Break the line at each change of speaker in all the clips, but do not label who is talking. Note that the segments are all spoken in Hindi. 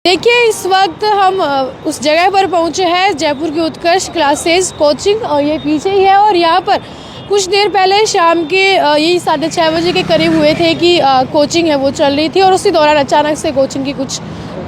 देखिए, इस वक्त हम उस जगह पर पहुंचे हैं जयपुर की उत्कर्ष क्लासेस कोचिंग, और ये पीछे ही है। और यहाँ पर कुछ देर पहले शाम के यही 6:30 बजे के करीब हुए थे कि कोचिंग है वो चल रही थी, और उसी दौरान अचानक से कोचिंग की कुछ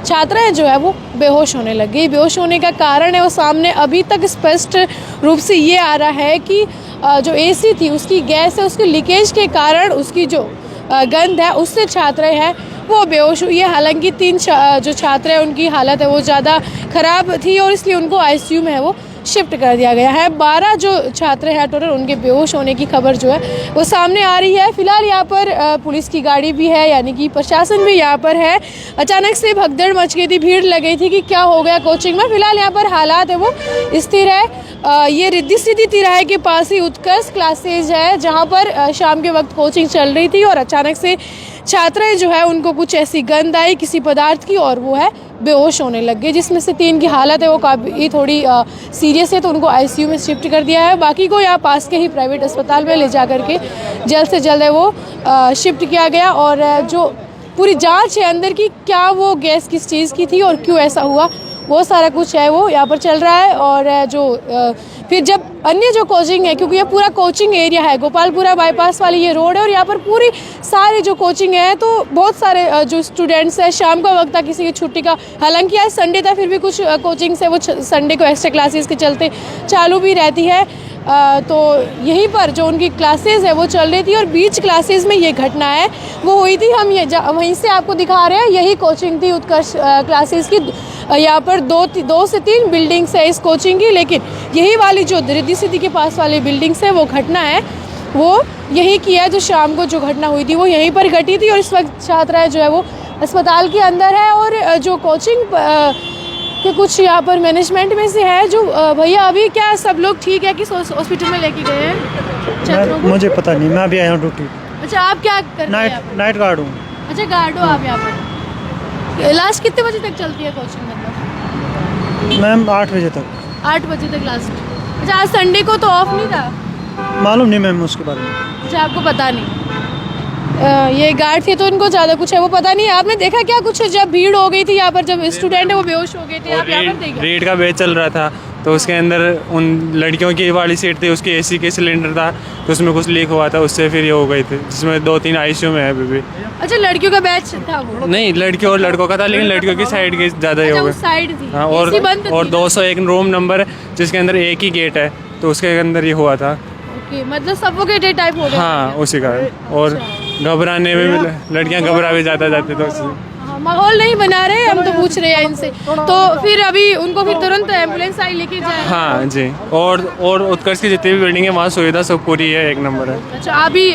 छात्राएं जो है वो बेहोश होने लग गई। बेहोश होने का कारण है वो सामने अभी तक स्पष्ट रूप से ये आ रहा है कि जो एसी थी उसकी गैस है, उसके लीकेज के कारण उसकी जो गंध है उससे छात्राएं हैं वो बेहोश हुई है। हालांकि 3 जो छात्र हैं उनकी हालत है वो ज़्यादा ख़राब थी और इसलिए उनको आईसीयू में है वो शिफ्ट कर दिया गया है। 12 जो छात्र हैं टोटल, उनके बेहोश होने की खबर जो है वो सामने आ रही है। फिलहाल यहाँ पर पुलिस की गाड़ी भी है, यानी कि प्रशासन भी यहाँ पर है। अचानक से भगदड़ मच गई थी, भीड़ लग गई थी कि क्या हो गया कोचिंग में। फिलहाल यहाँ पर हालात है वो स्थिर है। ये रिद्धि सिद्धि तिराहे के पास ही उत्कर्ष क्लासेज है, जहाँ पर शाम के वक्त कोचिंग चल रही थी और अचानक से छात्राएं जो है उनको कुछ ऐसी गंध आई किसी पदार्थ की और वो है बेहोश होने लग गए, जिसमें से 3 की हालत है वो काफ़ी थोड़ी सीरियस है, तो उनको आईसीयू में शिफ्ट कर दिया है। बाकी को यहाँ पास के ही प्राइवेट अस्पताल में ले जा करके जल्द से जल्द है वो शिफ्ट किया गया। और जो पूरी जांच है अंदर की, क्या वो गैस किस चीज़ की थी और क्यों ऐसा हुआ, वो सारा कुछ है वो यहाँ पर चल रहा है। और जो फिर जब अन्य जो कोचिंग है, क्योंकि ये पूरा कोचिंग एरिया है, गोपालपुरा बाईपास वाली ये रोड है और यहाँ पर पूरी सारी जो कोचिंग है, तो बहुत सारे जो स्टूडेंट्स हैं शाम का वक्त था, किसी की छुट्टी का, हालांकि आज संडे था, फिर भी कुछ कोचिंग्स है वो संडे को एक्स्ट्रा क्लासेस के चलते चालू भी रहती है। तो यहीं पर जो उनकी क्लासेस है वो चल रही थी और बीच क्लासेस में ये घटना है वो हुई थी। हम ये वहीं से आपको दिखा रहे हैं, यही कोचिंग थी उत्कर्ष क्लासेस की। यहाँ पर 2 से 3 बिल्डिंग्स है इस कोचिंग की, लेकिन यही वाली जो रिद्धि सिद्धि के पास वाली बिल्डिंग्स है वो घटना है वो यही की है। जो शाम को जो घटना हुई थी वो यहीं पर घटी थी और इस वक्त छात्राएं जो है वो अस्पताल के अंदर है। और जो कोचिंग के कुछ यहाँ पर मैनेजमेंट में से है जो भैया, अभी क्या सब लोग ठीक है कि हॉस्पिटल में लेके गए हैं छात्रों को?
मुझे पता नहीं, मैं अभी आया हूँ ड्यूटी।
अच्छा, आप क्या कर रहे हैं?
नाइट गार्ड हूँ।
अच्छा, गार्ड हो आप यहाँ पर। लास्ट कितने बजे तक चलती है कोचिंग मतलब?
मैम 8 बजे तक।
8 बजे तक लास्ट। अच्छा, आज संडे को तो ऑफ नहीं था?
मालूम नहीं मैम उसके बारे में।
अच्छा, आपको पता नहीं। ये गार्ड थे तो इनको ज़्यादा कुछ है वो पता नहीं। आपने देखा क्या कुछ जब भीड़ हो गई थी यहाँ पर, जब स्टूडेंट है वो बेहोश हो गए थे, आप यहाँ पर देखे?
रेड का बैच चल रहा था, तो उसके अंदर उन लड़कियों की वाली सीट थी, उसकी एसी के सिलेंडर था, तो उसमें कुछ लीक हुआ था, उससे फिर ये हो गई थी, जिसमें 2-3 आईसीयू में है अभी भी।
अच्छा, लड़कियों का बैच था वो?
नहीं, लड़कियों और लड़कों का था, लेकिन लड़कियों की साइड के ज़्यादा ही हो गए।
साइड थी।
हाँ, और 201 रूम नंबर जिसके अंदर एक ही गेट है, तो उसके अंदर ये हुआ था।
ओके, मतलब सफोकेटेड टाइप हो गया?
हाँ, उसी कारण। और घबराने में लड़कियां घबरा भी ज़्यादा जाती, तो
माहौल नहीं बना रहे, हम तो पूछ रहे हैं इनसे। तो फिर अभी उनको फिर तुरंत एम्बुलेंस आई लेके जाए?
हाँ जी। और उत्कर्ष की जितनी भी बिल्डिंग है वहाँ सुविधा सब पूरी है, 1 नंबर है।
अच्छा, अभी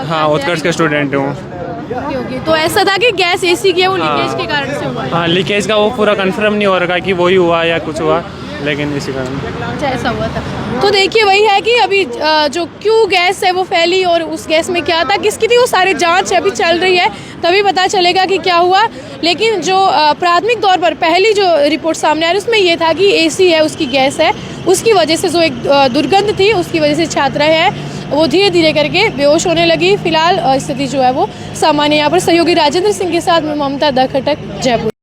हाँ, उत्कर्ष का स्टूडेंट हूँ।
ओके, तो ऐसा था कि गैस एसी की है वो लीकेज के कारण से हुआ है?
हाँ, लीकेज का वो पूरा कंफर्म नहीं हो रहा कि वही हुआ या कुछ हुआ, लेकिन इसी कारण।
अच्छा, ऐसा हुआ था। तो देखिए, वही है कि अभी जो क्यों गैस है वो फैली और उस गैस में क्या था, किसकी थी, वो सारी जांच अभी चल रही है, तभी पता चलेगा कि क्या हुआ। लेकिन जो प्राथमिक तौर पर पहली जो रिपोर्ट सामने आ रही है उसमें ये था कि एसी है, उसकी गैस है, उसकी वजह से जो एक दुर्गंध थी उसकी वजह से छात्राएं हैं वो धीरे धीरे करके बेहोश होने लगी। फिलहाल स्थिति जो है वो सामान्य। यहाँ पर सहयोगी राजेंद्र सिंह के साथ में ममता द खटक, जयपुर।